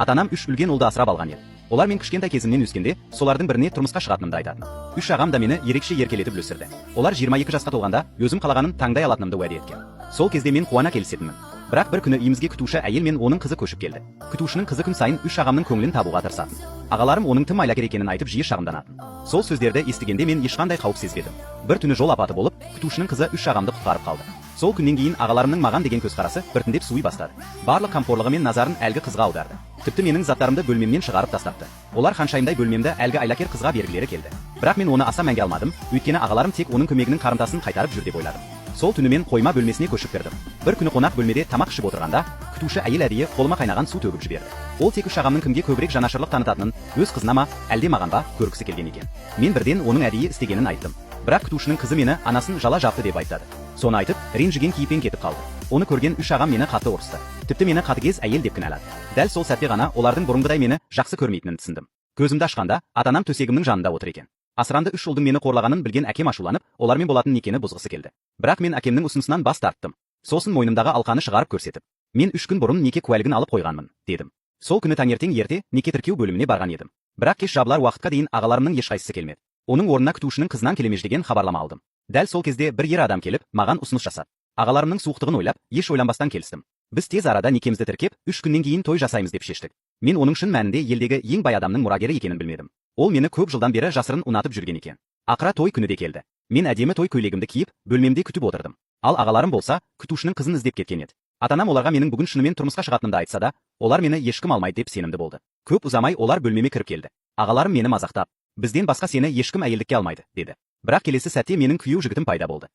Ата-анам 3 үлген ұлды асырап алған еді. Олар мен кішкентай кезімнен өскенде, солардың біріне тұрмысқа шығатынымды айтатын. 3 ағам да мені ерекше еркелетіп өсірді. Олар 22 жасқа толғанда өзім қалағанын таңдай алатынымды уәде еткен. Сол кезде мен қуана келісетінмін. Бірақ бір күні үйімізге күтуші әйел мен оның қызы көшіп келді. Күтушінің қызы күн сайын 3 ағамның көңілін табуға тырысатын. Ағаларым оның тым айлакер екенін айтып жиі шағымданатын. Сол сөздерді естігенде мен ешқандай қауіп сезбедім. Бір түні жол апаты болып, күтушінің қызы 3 ағамды құтқарып қалды. Сол күннен кейін ағаларымның маған деген көзқарасы біртіндеп суый бастады. Барлық қамқорлығы мен назарын әлгі қызға аударды. Тіпті менің заттарымды бөлмемнен шығарып тастапты. Олар ханшайымдай бөлмемді әлгі айлакер қызға бергілері келді. Бірақ мен оны аса мәнге алмадым, өйткені ағаларым тек оның көмегінің қарымтасын қайтарып жүр деп ойладым. Сол түні мен қойма бөлмесіне көшіп кірдім. Бір күні қонақ бөлмеде тамақ ішіп отырғанда, күтуші әйел әдейі қолыма қайнаған су төгіп жіберді. Ол тек 3 ағамның кімге көбірек жанашырлық танытатынын, өз қызына ма, әлде маған ба көргісі келген екен. Мен бірден оның әдейі істегенін айттым. Бірақ күтушінің қызы мені анасын жала жапты деп айтады. Соны айтып, ренжіген кейіппен кетіп қалды. Оны көрген 3 ағам мені қатты ұрысты. Тіпті мені қатыгез әйел деп кінәлады. Дәл сол сәтте ғана олардың бұрынғыдай мені жақсы көрмейтінін түсіндім. Көзімді ашқанда, ата-анам төсегімнің жанында отыр екен. Асыранды 3 ұлдың мені қорлағанын білген әкем ашуланып, олармен болатын некені бұзғысы келді. Бірақ мен әкемнің ұсынысынан бас тарттым. Сосын мойнымдағы алқаны шығарып көрсетіп, мен 3 күн бұрын неке куәлігін алып қойғанмын, дедім. Сол күні таңертең ерте неке тіркеу бөліміне барған едім. Бірақ кеш жабылар уақытқа дейін ағаларымның ешқайсысы келмеді. Оның орнына күтушінің қызынан келемеждеген хабарлама алдым. Дәл сол кезде бір ер адам келіп, маған ұсыныс жасады. Ағаларымның суықтығын ойлап, еш ойланбастан келістім. Біз тез арада некемізді тіркеп, 3 күннен кейін той жасаймыз деп шештік. Мен оның шын мәнінде елдегі ең бай адамның мұрагері екенін білмедім. Ол мені көп жылдан бері жасырын ұнатып жүрген екен. Ақыра той күні де келді. Мен әдемі той көйлегімді киіп, бөлмемде күтіп отырдым. Ал ағаларым болса, күтушінің қызын іздеп кеткен еді. Ата-анам оларға менің бүгін шынымен тұрмысқа шығатынымды айтса да, олар мені ешкім алмайды деп сенімді болды. Көп ұзамай олар бөлмеме кіріп келді. Ағаларым мені мазақтап, бізден басқа сені ешкім әйелдікке алмайды, деді. Бірақ келесі сәтте менің күйеу жігітім пайда болды.